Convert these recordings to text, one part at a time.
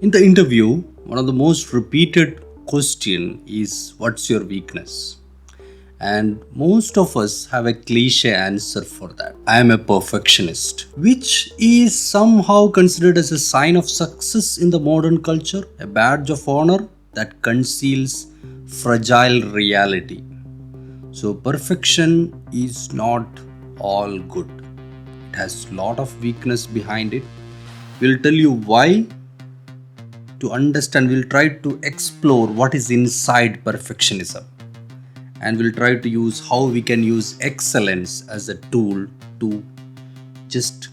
In the interview, one of the most repeated question is what's your weakness? And most of us have a cliche answer for that. I am a perfectionist, which is somehow considered as a sign of success in the modern culture, a badge of honor that conceals fragile reality. So perfection is not all good. It has lot of weakness behind it. We'll tell you why. To understand, we'll try to explore what is inside perfectionism, and we'll try to use how we can use excellence as a tool to just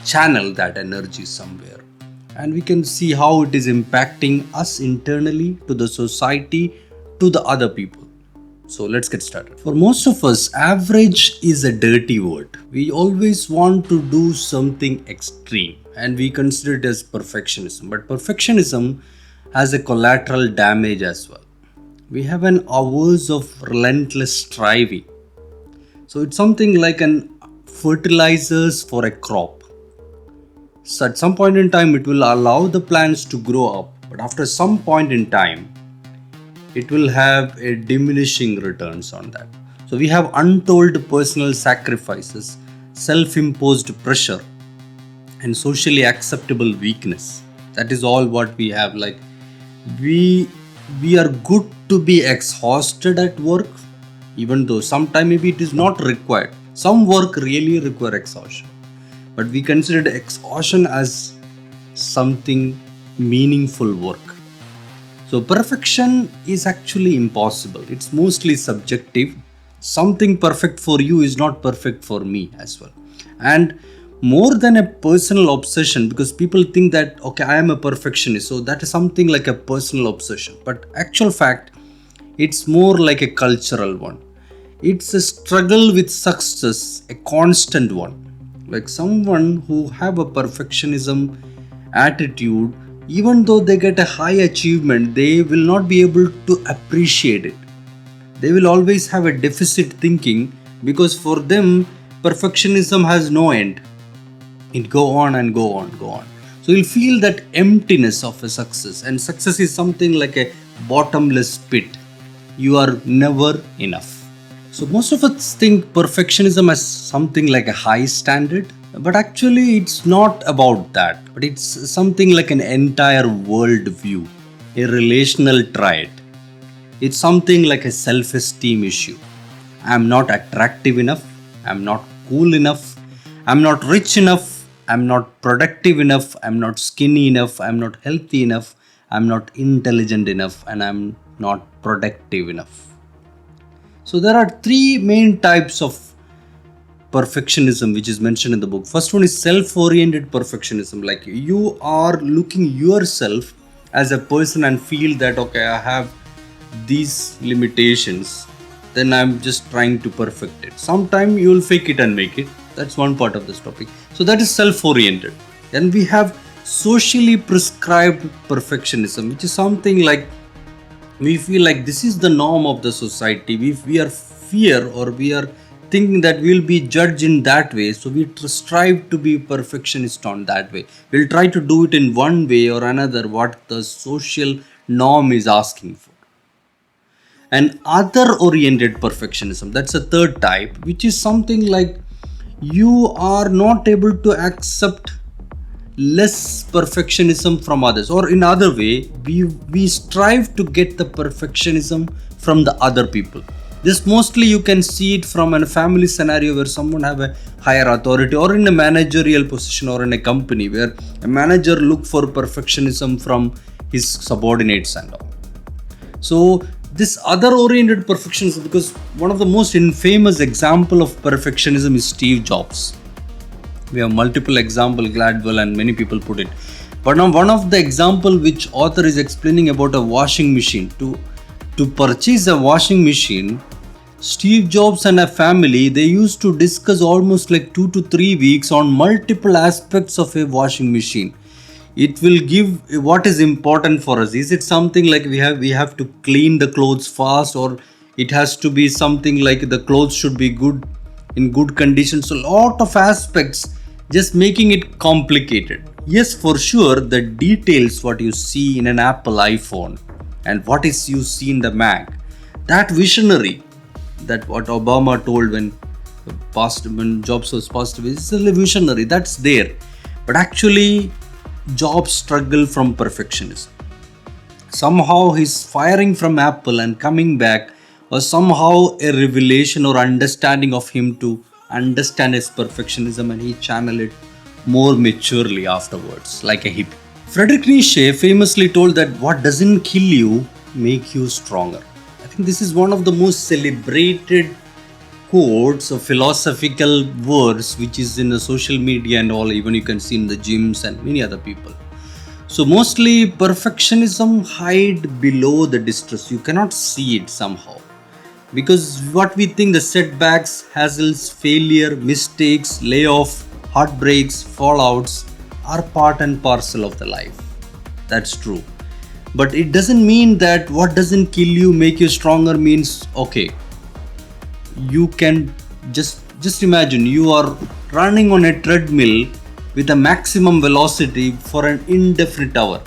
channel that energy somewhere, and we can see how it is impacting us internally, to the society, to the other people. So let's get started. For most of us, average is a dirty word. We always want to do something extreme and we consider it as perfectionism. But perfectionism has a collateral damage as well. We have an hours of relentless striving. So it's something like an fertilizers for a crop. So at some point in time, it will allow the plants to grow up. But after some point in time, it will have a diminishing returns on that. So we have untold personal sacrifices, self-imposed pressure, and socially acceptable weakness. That is all what we have. Like we we are good to be exhausted at work, even though sometimes maybe it is not required. Some work really require exhaustion, but we consider exhaustion as something meaningful work. So perfection is actually impossible. It's mostly subjective. Something perfect for you is not perfect for me as well. And more than a personal obsession, because people think that okay, I am a perfectionist, so that is something like a personal obsession. But actual fact, it's more like a cultural one. It's a struggle with success, a constant one. Like someone who have a perfectionism attitude, even though they get a high achievement, they will not be able to appreciate it. They will always have a deficit thinking, because for them perfectionism has no end. It go on and go on, go on. So you'll feel that emptiness of a success, and success is something like a bottomless pit. You are never enough. So most of us think perfectionism as something like a high standard, but actually it's not about that. But it's something like an entire world view, a relational trait. It's something like a self-esteem issue. I'm not attractive enough. I'm not cool enough. I'm not rich enough. I'm not productive enough. I'm not skinny enough. I'm not healthy enough. I'm not intelligent enough. And I'm not productive enough. So there are three main types of perfectionism which is mentioned in the book. First one is self-oriented perfectionism. Like you are looking yourself as a person and feel that okay, I have these limitations, then I'm just trying to perfect it. Sometime you will fake it and make it. That's one part of this topic. So that is self-oriented. Then we have socially prescribed perfectionism, which is something like we feel like this is the norm of the society. We are fear, or we are thinking that we'll be judged in that way, so we strive to be perfectionist on that way. We'll try to do it in one way or another what the social norm is asking for. And other oriented perfectionism, that's a third type, which is something like you are not able to accept less perfectionism from others, or in other way, we strive to get the perfectionism from the other people. This mostly you can see it from a family scenario where someone have a higher authority, or in a managerial position, or in a company where a manager look for perfectionism from his subordinates and all. So this other oriented perfectionism, because one of the most infamous example of perfectionism is Steve Jobs. We have multiple example, Gladwell and many people put it. But now one of the example which author is explaining about a washing machine. To purchase a washing machine, Steve Jobs and a family, they used to discuss almost like 2 to 3 weeks on multiple aspects of a washing machine. It will give what is important for us. Is it something like we have to clean the clothes fast, or it has to be something like the clothes should be good, in good condition? So lot of aspects, just making it complicated. Yes, for sure, the details what you see in an Apple iPhone and what is you see in the Mac, that visionary, that what Obama told when Jobs was passed away, it's a visionary that's there. But actually, Jobs struggle from perfectionism. Somehow his firing from Apple and coming back was somehow a revelation or understanding of him to understand his perfectionism, and he channeled it more maturely afterwards, like a hippie. Friedrich Nietzsche famously told that what doesn't kill you make you stronger. I think this is one of the most celebrated quotes or philosophical words which is in the social media and all, even you can see in the gyms and many other people. So mostly perfectionism hide below the distress. You cannot see it somehow. Because what we think, the setbacks, hassles, failure, mistakes, layoff, heartbreaks, fallouts are part and parcel of the life. That's true. But it doesn't mean that what doesn't kill you make you stronger means okay. You can just imagine you are running on a treadmill with a maximum velocity for an indefinite hour.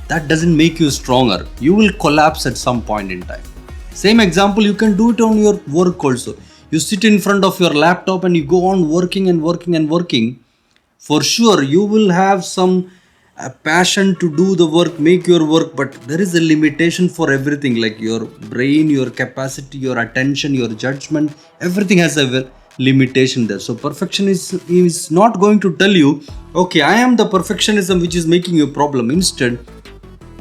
That doesn't make you stronger. You will collapse at some point in time. Same example, you can do it on your work also. You sit in front of your laptop and you go on working and working and working. For sure, you will have some passion to do the work, make your work, but there is a limitation for everything, like your brain, your capacity, your attention, your judgment, everything has a limitation there. So perfectionism is not going to tell you, okay, I am the perfectionism which is making you a problem. Instead,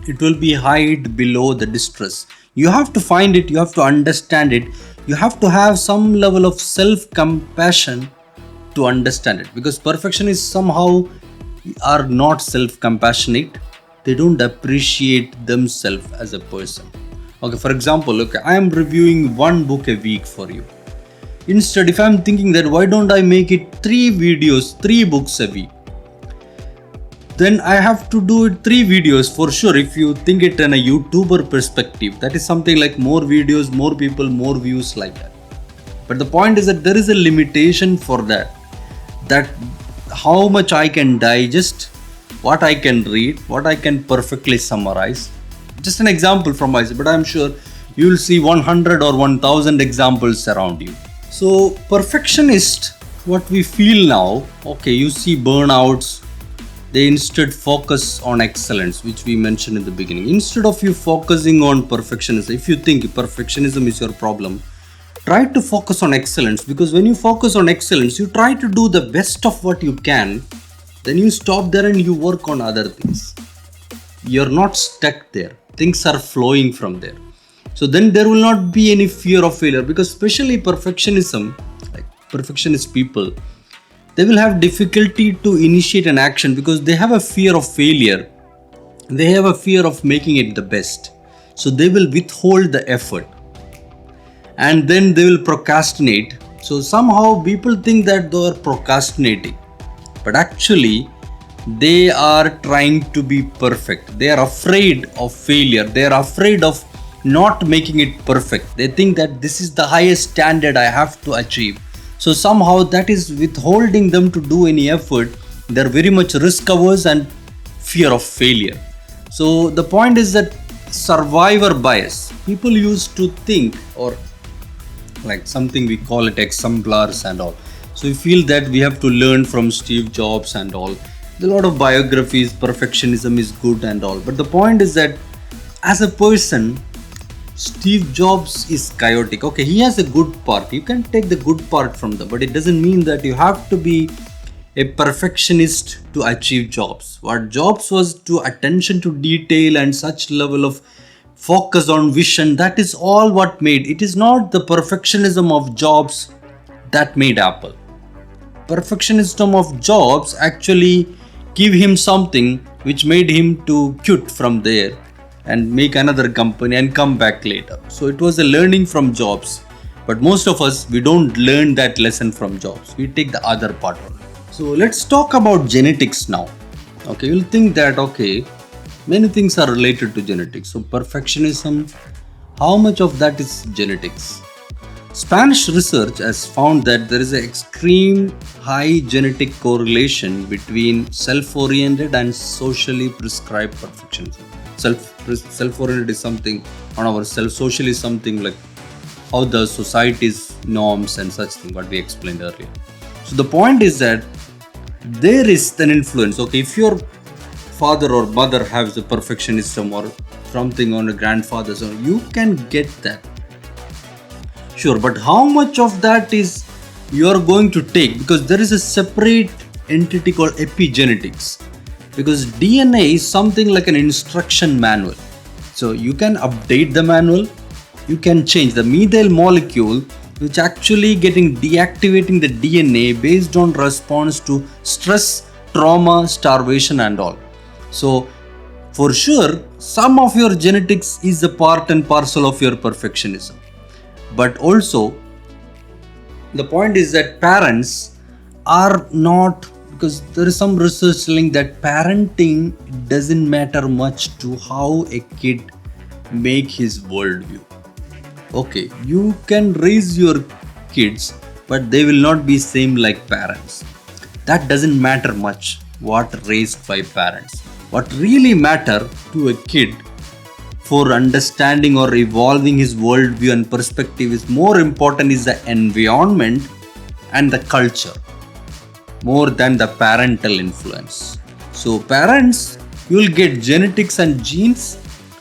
it will be hide below the distress. You have to find it, you have to understand it, you have to have some level of self-compassion to understand it, because perfectionists somehow are not self-compassionate. They don't appreciate themselves as a person. Okay, for example, okay, I am reviewing one book a week for you. Instead, if I'm thinking that why don't I make it 3 books a week, then I have to do it 3 videos for sure. If you think it in a YouTuber perspective, that is something like more videos, more people, more views, like that. But the point is that there is a limitation for that how much I can digest, what I can read, what I can perfectly summarize. Just an example from myself, but I'm sure you will see 100 or 1000 examples around you. So perfectionist, what we feel now, okay, you see burnouts, they instead focus on excellence, which we mentioned in the beginning. Instead of you focusing on perfectionism, if you think perfectionism is your problem, try to focus on excellence, because when you focus on excellence, you try to do the best of what you can, then you stop there and you work on other things. You're not stuck there. Things are flowing from there. So then there will not be any fear of failure, because especially perfectionism, like perfectionist people, they will have difficulty to initiate an action because they have a fear of failure. They have a fear of making it the best. So they will withhold the effort. And then they will procrastinate. So somehow people think that they are procrastinating, but actually they are trying to be perfect. They are afraid of failure. They are afraid of not making it perfect. They think that this is the highest standard I have to achieve. So somehow that is withholding them to do any effort. They are very much risk averse and fear of failure. So the point is that survivor bias. People used to think, or like something we call it exemplars and all. So we feel that we have to learn from Steve Jobs and all. There are a lot of biographies, perfectionism is good and all. But the point is that as a person, Steve Jobs is chaotic. Okay, he has a good part. You can take the good part from them, but it doesn't mean that you have to be a perfectionist to achieve Jobs. What Jobs was to attention to detail and such level of focus on vision, that is all what made. It is not the perfectionism of Jobs that made Apple. Perfectionism of Jobs actually give him something which made him to quit from there and make another company and come back later. So it was a learning from Jobs. But most of us, we don't learn that lesson from Jobs. We take the other part of it. So let's talk about genetics now. Okay, you'll think that, okay, many things are related to genetics. So perfectionism, how much of that is genetics? Spanish research has found that there is an extreme high genetic correlation between self-oriented and socially prescribed perfectionism. Self-oriented is something on ourselves, social is something like how the society's norms and such thing, what we explained earlier. So the point is that there is an influence. Okay, if your father or mother has a perfectionism or something on a grandfather, so you can get that. Sure, but how much of that is you are going to take? Because there is a separate entity called epigenetics. Because DNA is something like an instruction manual. So you can update the manual, you can change the methyl molecule, which actually getting deactivating the DNA based on response to stress, trauma, starvation and all. So for sure, some of your genetics is a part and parcel of your perfectionism. But also, the point is that parents are not, because there is some research telling that parenting doesn't matter much to how a kid make his worldview. Okay, you can raise your kids, but they will not be same like parents. That doesn't matter much what raised by parents. What really matter to a kid for understanding or evolving his worldview and perspective is more important is the environment and the culture more than the parental influence. So parents, you will get genetics and genes,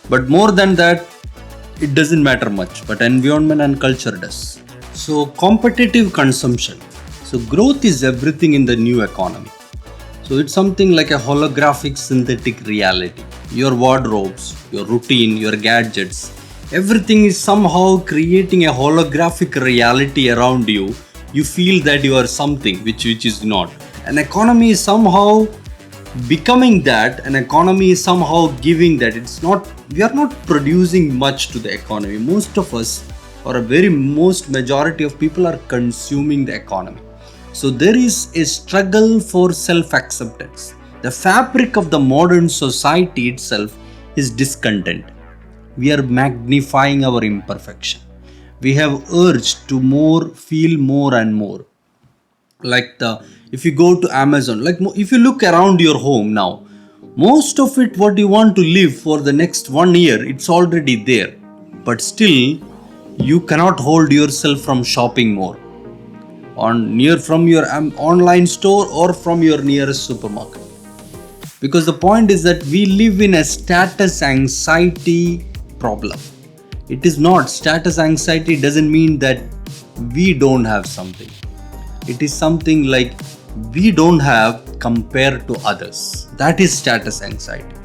but more than that, it doesn't matter much, but environment and culture does. So competitive consumption. So growth is everything in the new economy. So it's something like a holographic synthetic reality. Your wardrobes, your routine, your gadgets, everything is somehow creating a holographic reality around you. You feel that you are something which is not. An economy is somehow becoming that. An economy is somehow giving that. It's not, we are not producing much to the economy. Most of us, or a very most majority of people, are consuming the economy. So there is a struggle for self-acceptance. The fabric of the modern society itself is discontent. We are magnifying our imperfection. We have urged to more, feel more and more. Like if you go to Amazon, like if you look around your home now, most of it what you want to live for the next 1 year, it's already there. But still, you cannot hold yourself from shopping more from your online store or from your nearest supermarket. Because the point is that we live in a status anxiety problem. It is not. Status anxiety doesn't mean that we don't have something. It is something like we don't have compared to others. That is status anxiety.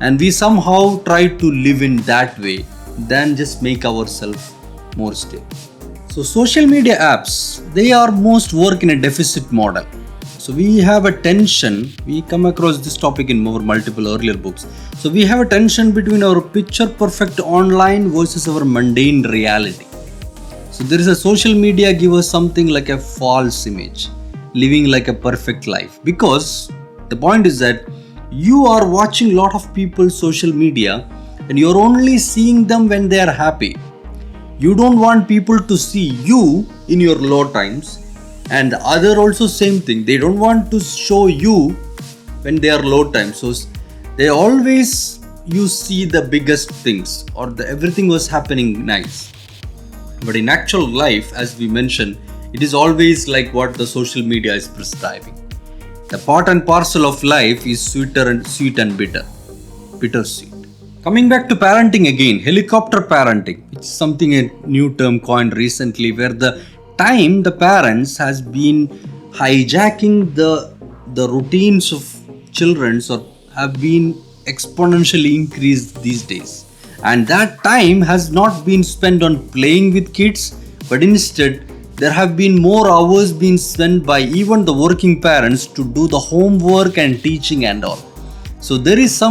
And we somehow try to live in that way than just make ourselves more stable. So social media apps, they are most work in a deficit model. So we have a tension, we come across this topic in our multiple earlier books. So we have a tension between our picture perfect online versus our mundane reality. So there is a social media give us something like a false image, living like a perfect life. Because the point is that you are watching a lot of people's social media and you're only seeing them when they are happy. You don't want people to see you in your low times, and the other also same thing. They don't want to show you when they are low times. So they always, you see the biggest things or everything was happening nice. But in actual life, as we mentioned, it is always like what the social media is prescribing. The part and parcel of life is sweet and bitter, bittersweet. Coming back to parenting again, helicopter parenting, which is something a new term coined recently, where the time the parents has been hijacking the routines of children or have been exponentially increased these days. And that time has not been spent on playing with kids, but instead there have been more hours being spent by even the working parents to do the homework and teaching and all. So there is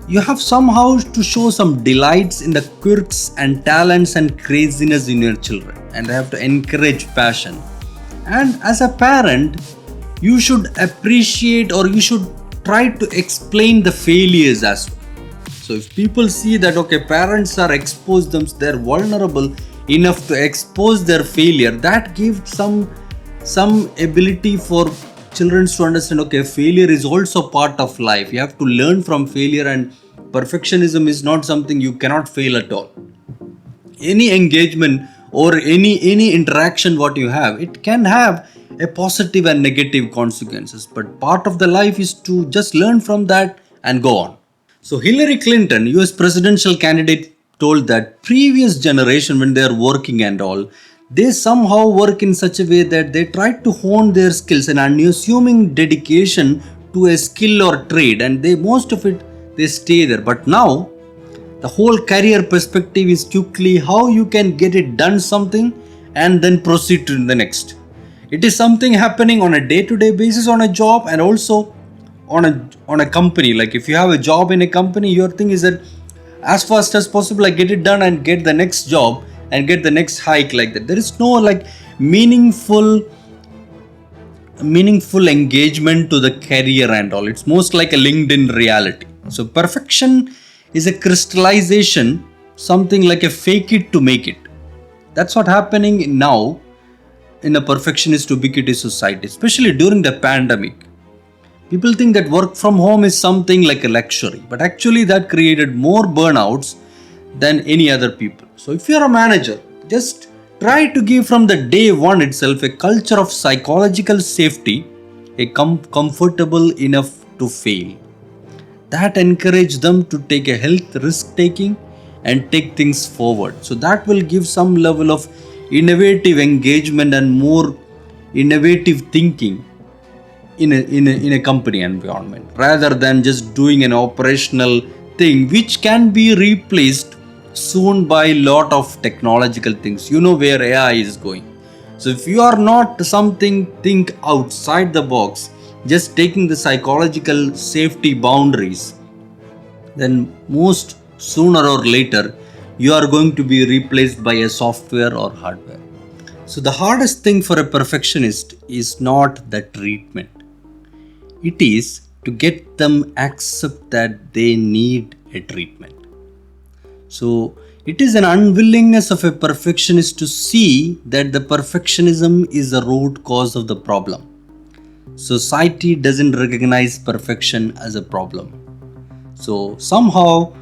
you have somehow to show some delights in the quirks and talents and craziness in your children, and they have to encourage passion. And as a parent, you should appreciate or you should try to explain the failures as well. So if people see that okay, parents are exposed they're vulnerable, enough to expose their failure, that gives some ability for children to understand, okay, failure is also part of life. You have to learn from failure, and perfectionism is not something you cannot fail at all. Any engagement or any interaction what you have, it can have a positive and negative consequences, but part of the life is to just learn from that and go on. So Hillary Clinton, US presidential candidate, told that previous generation, when they are working and all, they somehow work in such a way that they try to hone their skills and unassuming dedication to a skill or trade, and they most of it they stay there. But now the whole career perspective is quickly how you can get it done something and then proceed to the next. It is something happening on a day-to-day basis on a job, and also on a company. Like if you have a job in a company, your thing is that as fast as possible I get it done and get the next job and get the next hike, like that. There is no like meaningful engagement to the career and all. It's most like a LinkedIn reality. So perfection is a crystallization, something like a fake it to make it. That's what happening now in a perfectionist ubiquity society, especially during the pandemic. People think that work from home is something like a luxury, but actually that created more burnouts than any other people. So if you're a manager, just try to give from the day one itself a culture of psychological safety, a comfortable enough to fail. That encourage them to take a health risk taking and take things forward. So that will give some level of innovative engagement and more innovative thinking in a company environment, rather than just doing an operational thing which can be replaced soon by a lot of technological things. You know where AI is going. So if you are not think outside the box, just taking the psychological safety boundaries, then most sooner or later you are going to be replaced by a software or hardware. So the hardest thing for a perfectionist is not the treatment. It is to get them accept that they need a treatment. So it is an unwillingness of a perfectionist to see that the perfectionism is the root cause of the problem. Society doesn't recognize perfection as a problem. So somehow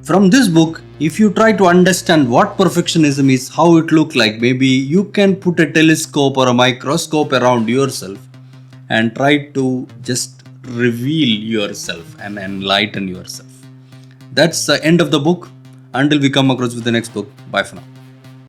from this book, if you try to understand what perfectionism is, how it looks like, maybe you can put a telescope or a microscope around yourself and try to just reveal yourself and enlighten yourself. That's the end of the book. Until we come across with the next book. Bye for now.